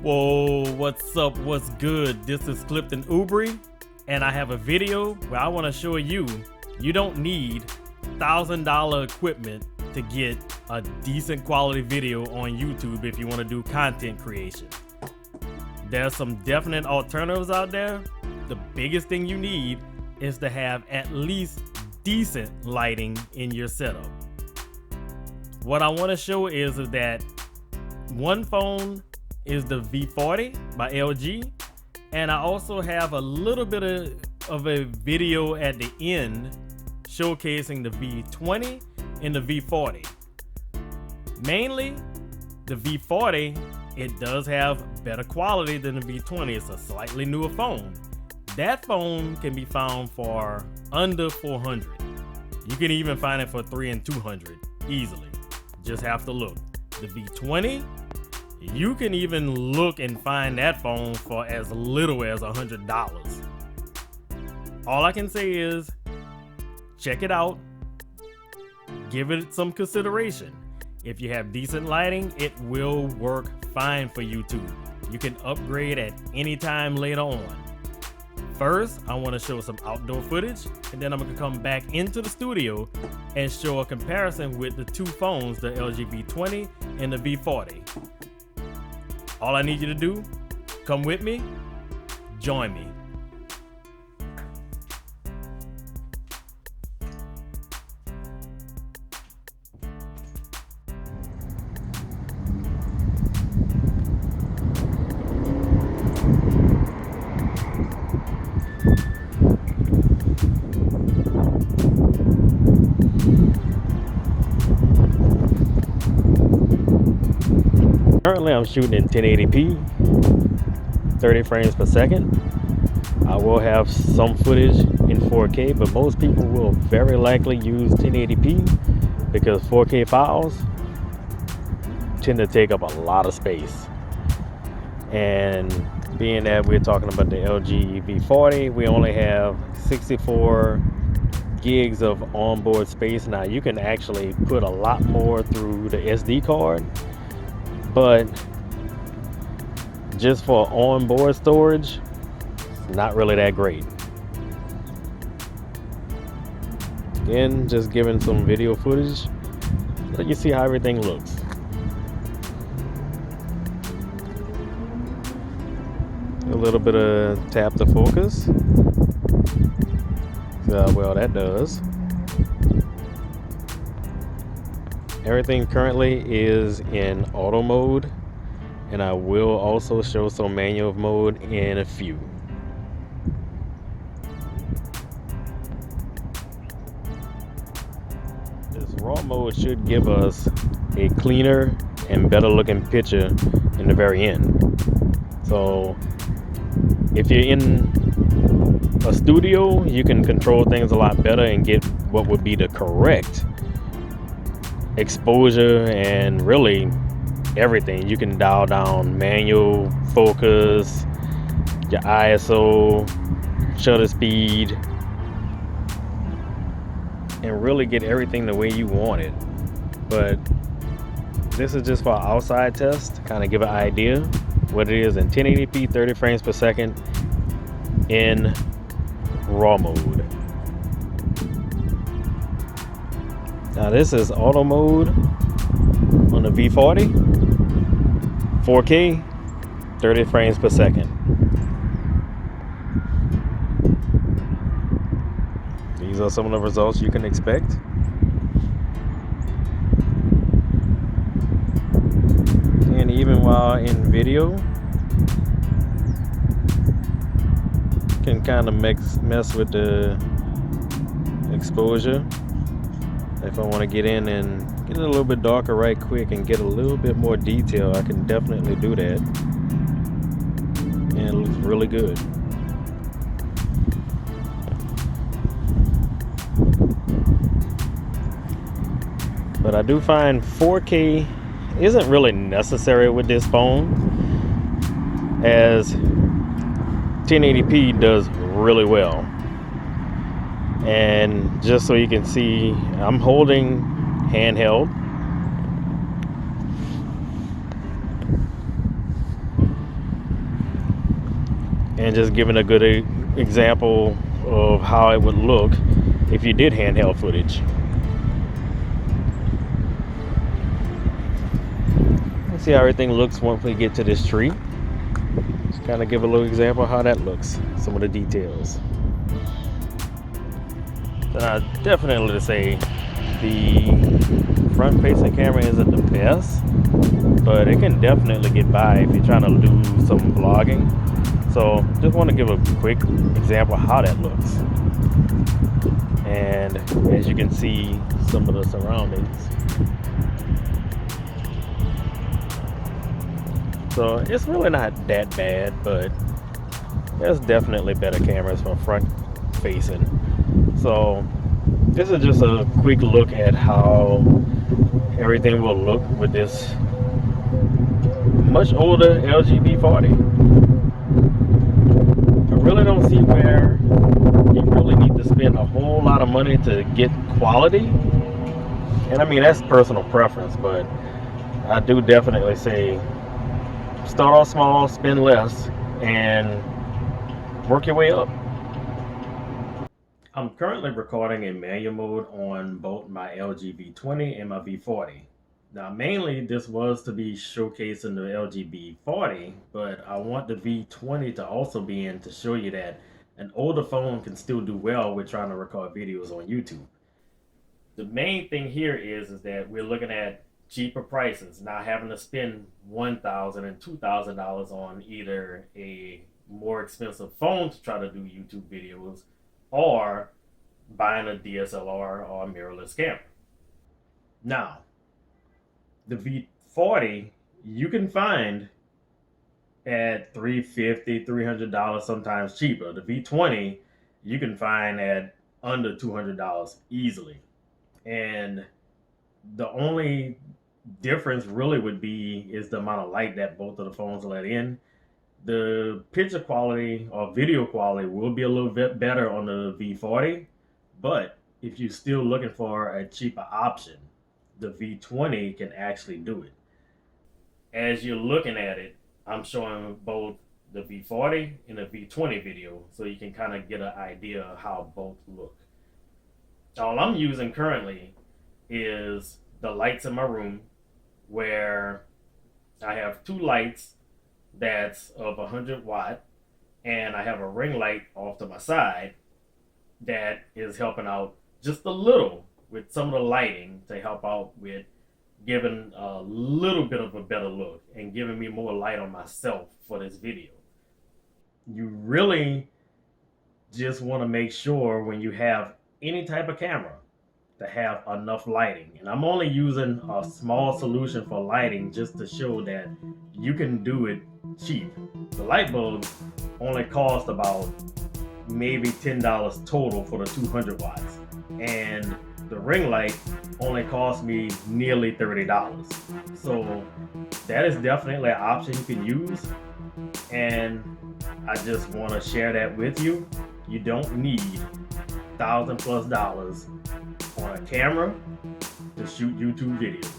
Whoa, what's up? What's good? This is Clifton Ubry, and I have a video where I want to show you don't need $1,000 equipment to get a decent quality video on YouTube if you want to do content creation. There's some definite alternatives out there. The biggest thing you need is to have at least decent lighting in your setup. What I want to show is that one phone is the V40 by LG, and I also have a little bit of a video at the end showcasing the V20 and the V40. Mainly the V40, it does have better quality than the V20. It's a slightly newer phone. That phone can be found for under $400. You can even find it for $300 and $200 easily. Just have to look. The V20, you can even look and find that phone for as little as $100. All I can say is check it out, give it some consideration. If you have decent lighting, it will work fine for YouTube. You can upgrade at any time later on. First, I want to show some outdoor footage, and then I'm going to come back into the studio and show a comparison with the two phones, the LG V20 and the V40. All I need you to do, come with me, join me. Currently I'm shooting in 1080p, 30 frames per second. I will have some footage in 4K, but most people will very likely use 1080p because 4K files tend to take up a lot of space. And being that we're talking about the LG V40, we only have 64 gigs of onboard space. Now you can actually put a lot more through the SD card, but just for onboard storage, not really that great. Again, just giving some video footage so you see how everything looks. A little bit of tap to focus. See how well that does. Everything currently is in auto mode, and I will also show some manual mode in a few. This raw mode should give us a cleaner and better looking picture in the very end. So if you're in a studio, you can control things a lot better and get what would be the correct exposure and really everything. You can dial down manual focus, your ISO, shutter speed, and really get everything the way you want it. But this is just for an outside test to kind of give an idea what it is in 1080p, 30 frames per second in raw mode. Now this is auto mode on the V40, 4K, 30 frames per second. These are some of the results you can expect. And even while in video, can kind of mess with the exposure. If I want to get in and get it a little bit darker right quick and get a little bit more detail, I can definitely do that. And it looks really good. But I do find 4K isn't really necessary with this phone, as 1080p does really well. And just so you can see, I'm holding handheld, and just giving a good example of how it would look if you did handheld footage. Let's see how everything looks once we get to this tree. Just kind of give a little example of how that looks, some of the details. So I definitely say the front facing camera isn't the best, but it can definitely get by if you're trying to do some vlogging. So just want to give a quick example of how that looks. And as you can see, some of the surroundings. So it's really not that bad, but there's definitely better cameras for front facing. So this is just a quick look at how everything will look with this much older LG V40. I really don't see where you really need to spend a whole lot of money to get quality. And I mean, that's personal preference, but I do definitely say start off small, spend less, and work your way up. I'm currently recording in manual mode on both my LG V20 and my V40. Now mainly this was to be showcasing the LG V40, but I want the V20 to also be in to show you that an older phone can still do well with trying to record videos on YouTube. The main thing here is that we're looking at cheaper prices, not having to spend $1,000 and $2,000 on either a more expensive phone to try to do YouTube videos or buying a DSLR or a mirrorless camera. Now, the V40 you can find at $350, $300, sometimes cheaper. The V20 you can find at under $200 easily. And the only difference really would be is the amount of light that both of the phones let in. The picture quality or video quality will be a little bit better on the V40, but if you're still looking for a cheaper option, the V20 can actually do it. As you're looking at it, I'm showing both the V40 and the V20 video so you can kind of get an idea of how both look. All I'm using currently is the lights in my room, where I have two lights that's of 100 watt, and I have a ring light off to my side that is helping out just a little with some of the lighting to help out with giving a little bit of a better look and giving me more light on myself for this video. You really just want to make sure when you have any type of camera to have enough lighting. And I'm only using a small solution for lighting just to show that you can do it cheap. The light bulbs only cost about maybe $10 total for the 200 watts. And the ring light only cost me nearly $30. So that is definitely an option you can use. And I just want to share that with you. You don't need $1,000+ on a camera to shoot YouTube videos.